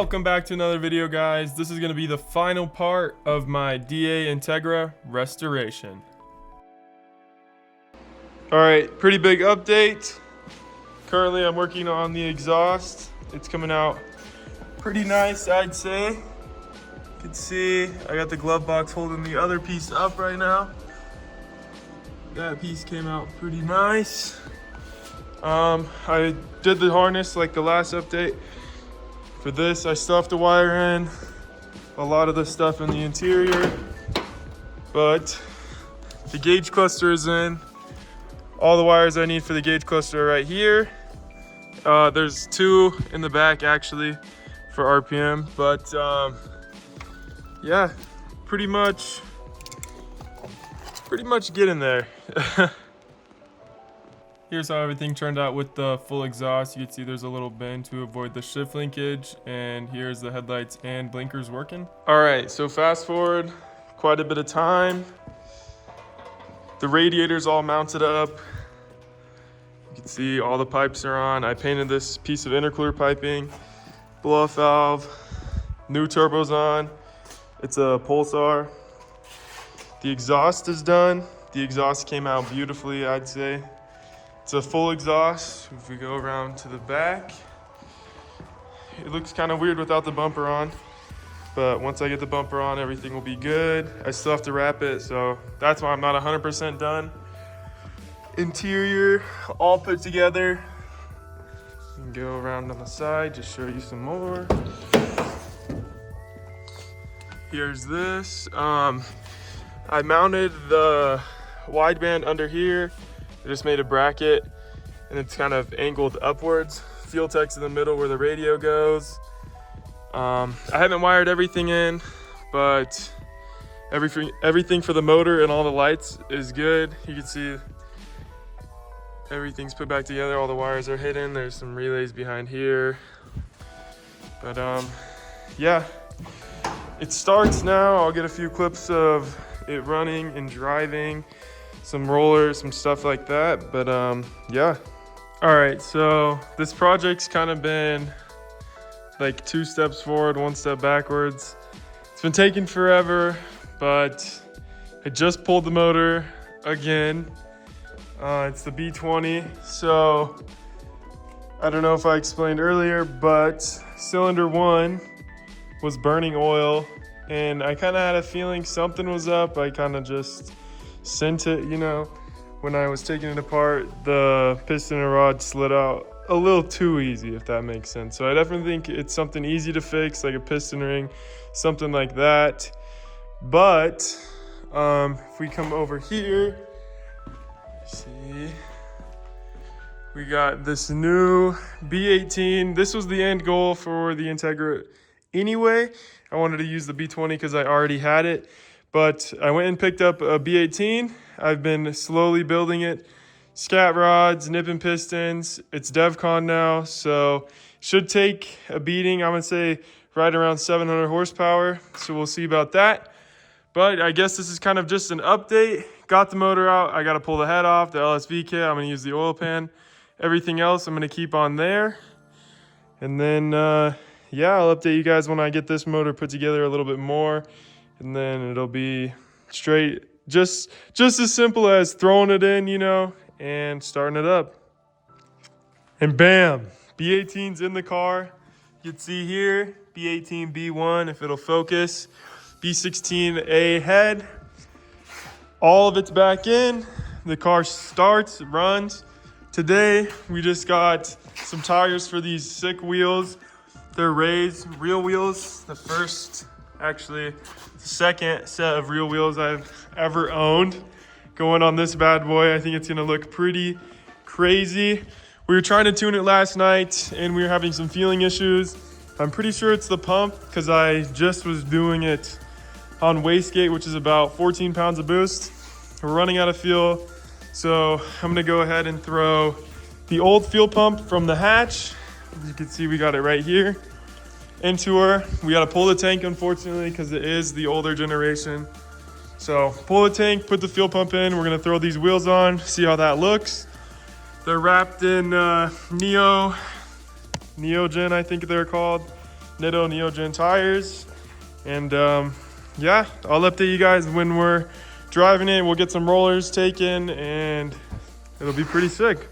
Welcome back to another video, guys. This is going to be the final part of my DA Integra restoration. Alright, pretty big update. Currently I'm working on the exhaust. It's coming out pretty nice, I'd say. You can see I got the glove box holding the other piece up right now. That piece came out pretty nice. I did the harness like the last update. For this, I still have to wire in a lot of the stuff in the interior, but the gauge cluster is in. All the wires I need for the gauge cluster are right here. There's two in the back actually for RPM, but yeah, pretty much getting there. Here's how everything turned out with the full exhaust. You can see there's a little bend to avoid the shift linkage, and here's the headlights and blinkers working. All right, so fast forward quite a bit of time. The radiator's all mounted up. You can see all the pipes are on. I painted this piece of intercooler piping, blow-off valve, new turbo's on. It's a Pulsar. The exhaust is done. The exhaust came out beautifully, I'd say. It's a full exhaust. If we go around to the back, it looks kind of weird without the bumper on, but once I get the bumper on, everything will be good. I still have to wrap it, so that's why I'm not 100% done. Interior all put together. You can go around on the side, just show you some more. Here's this. I mounted the wideband under here. I just made a bracket and it's kind of angled upwards. Fuel tech's in the middle where the radio goes. I haven't wired everything in, but everything for the motor and all the lights is good. You can see everything's put back together. All the wires are hidden. There's some relays behind here. But yeah, it starts now. I'll get a few clips of it running and driving, some rollers, some stuff like that, but yeah. All right, so this project's kind of been like 2 steps forward, 1 step backwards. It's been taking forever, but I just pulled the motor again. It's the B20, so I don't know if I explained earlier, but cylinder 1 was burning oil, and I kind of had a feeling something was up. I kind of just sent it, you know. When I was taking it apart, the piston and rod slid out a little too easy, if that makes sense. So I definitely think it's something easy to fix, like a piston ring, something like that. But if we come over here, see, we got this new B18. This was the end goal for the Integra anyway. I wanted to use the B20 because I already had it. But I went and picked up a B18. I've been slowly building it. Scat rods, nipping pistons. It's DevCon now, so should take a beating. I'm gonna say right around 700 horsepower. So we'll see about that. But I guess this is kind of just an update. Got the motor out. I gotta pull the head off, the LSV kit. I'm gonna use the oil pan. Everything else I'm gonna keep on there. And then, yeah, I'll update you guys when I get this motor put together a little bit more. And then it'll be straight, just as simple as throwing it in, you know, and starting it up. And bam, B18's in the car. You can see here, B18 B1, if it'll focus. B16A head. All of it's back in. The car starts, runs. Today, we just got some tires for these sick wheels. They're raised, real wheels. The first, actually, second set of real wheels I've ever owned going on this bad boy. I think it's gonna look pretty crazy. We were trying to tune it last night and we were having some feeling issues. I'm pretty sure it's the pump because I just was doing it on wastegate, which is about 14 pounds of boost. We're running out of fuel, so I'm gonna go ahead and throw the old fuel pump from the hatch. As you can see, we got it right here. Into her. We got to pull the tank, unfortunately, because it is the older generation. So pull the tank, put the fuel pump in. We're going to throw these wheels on, see how that looks. They're wrapped in Neogen, I think they're called. Nitto Neogen tires. And yeah, I'll update you guys when we're driving it. We'll get some rollers taken and it'll be pretty sick.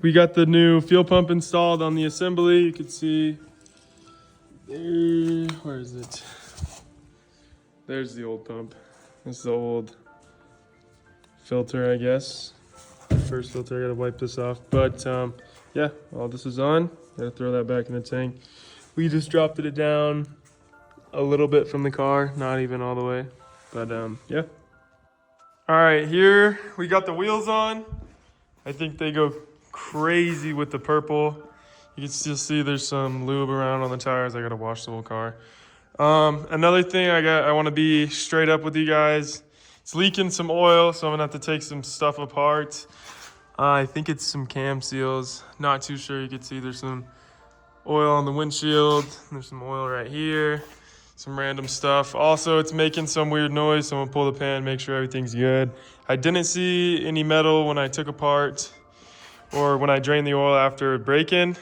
We got the new fuel pump installed on the assembly. You can see there, where is it? There's the old pump. This is the old filter, I guess. First filter, I gotta wipe this off. But yeah, all this is on. Gotta throw that back in the tank. We just dropped it down a little bit from the car, not even all the way. But yeah. All right, here we got the wheels on. I think they go crazy with the purple. You can still see there's some lube around on the tires. I gotta wash the whole car. Another thing I want to be straight up with you guys. It's leaking some oil, so I'm gonna have to take some stuff apart. I think it's some cam seals. Not too sure. You can see there's some oil on the windshield. There's some oil right here. Some random stuff. Also, it's making some weird noise, so I'm gonna pull the pan, make sure everything's good. I didn't see any metal when I took apart or when I drained the oil after break-in,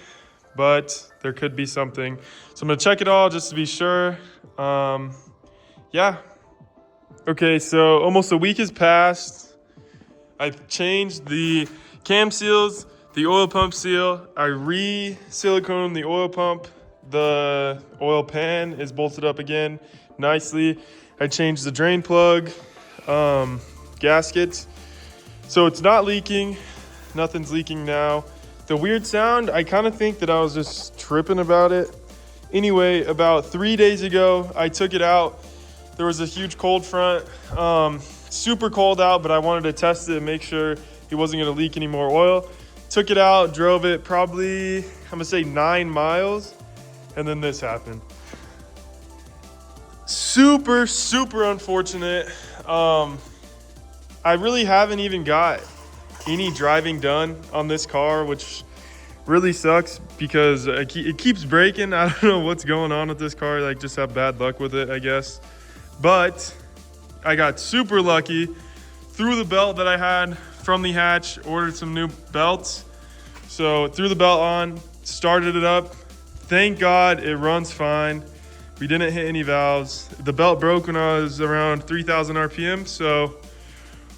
but there could be something. So I'm gonna check it all just to be sure. Yeah. Okay, so almost a week has passed. I've changed the cam seals, the oil pump seal. I re-siliconed the oil pump. The oil pan is bolted up again nicely. I changed the drain plug gasket. So it's not leaking. Nothing's leaking now. The weird sound, I kind of think that I was just tripping about it. Anyway, about 3 days ago, I took it out. There was a huge cold front. Super cold out, but I wanted to test it and make sure it wasn't gonna leak any more oil. Took it out, drove it probably, I'm gonna say 9 miles. And then this happened. Super, super unfortunate. I really haven't even got any driving done on this car, which really sucks because it keeps breaking. I don't know what's going on with this car. Like, just have bad luck with it, I guess. But I got super lucky. Threw the belt that I had from the hatch, ordered some new belts. So threw the belt on, started it up. Thank God it runs fine. We didn't hit any valves. The belt broke when I was around 3,000 RPM, so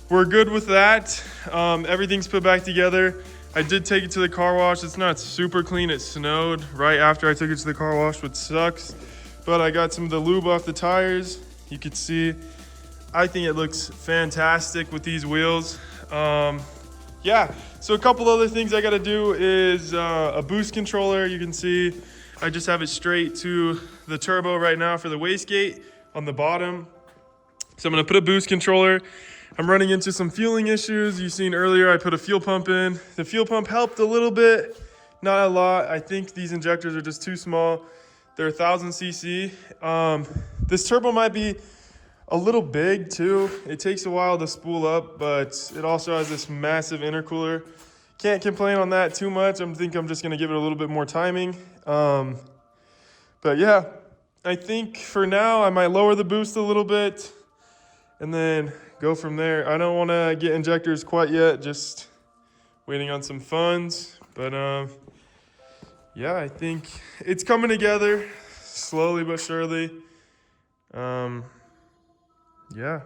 we're good with that. Everything's put back together. I did take it to the car wash. It's not super clean. It snowed right after I took it to the car wash, which sucks. But I got some of the lube off the tires. You can see, I think it looks fantastic with these wheels. Yeah, so a couple other things I gotta do is a boost controller. You can see I just have it straight to the turbo right now for the wastegate on the bottom. So I'm gonna put a boost controller. I'm running into some fueling issues. You've seen earlier I put a fuel pump in. The fuel pump helped a little bit, not a lot. I think these injectors are just too small. They're 1,000 cc. This turbo might be a little big too. It takes a while to spool up, but it also has this massive intercooler. Can't complain on that too much. I think I'm just gonna give it a little bit more timing. But yeah, I think for now I might lower the boost a little bit and then go from there. I don't wanna get injectors quite yet, just waiting on some funds. But yeah, I think it's coming together slowly but surely. Yeah.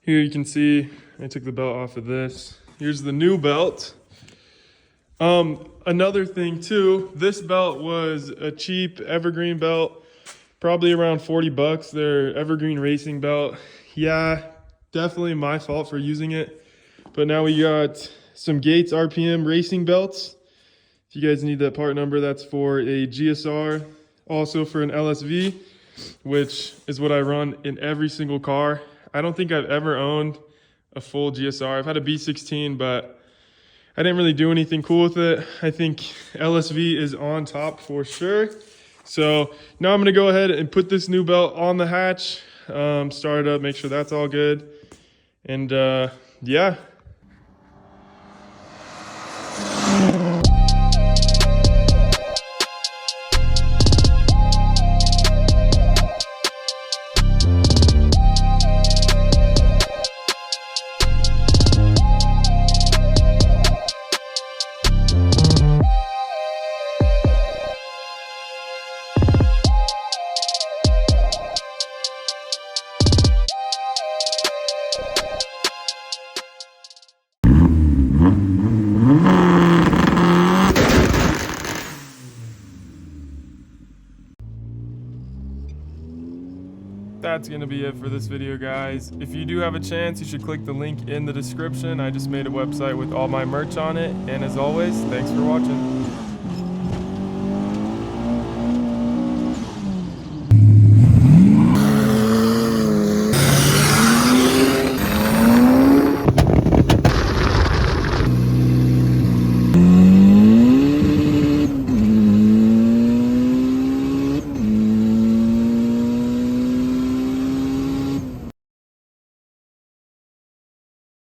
Here you can see I took the belt off of this. Here's the new belt. Another thing too, this belt was a cheap Evergreen belt, probably around 40 bucks. Their Evergreen racing belt. Yeah, definitely my fault for using it. But now we got some Gates RPM racing belts. If you guys need that part number, that's for a GSR, also for an LSV, which is what I run in every single car. I don't think I've ever owned a full GSR. I've had a B16, but I didn't really do anything cool with it. I think LSV is on top for sure. So now I'm gonna go ahead and put this new belt on the hatch, start it up, make sure that's all good. And yeah. that's gonna be it for this video, guys. If you do have a chance, you should click the link in the description. I just made a website with all my merch on it. And as always, thanks for watching.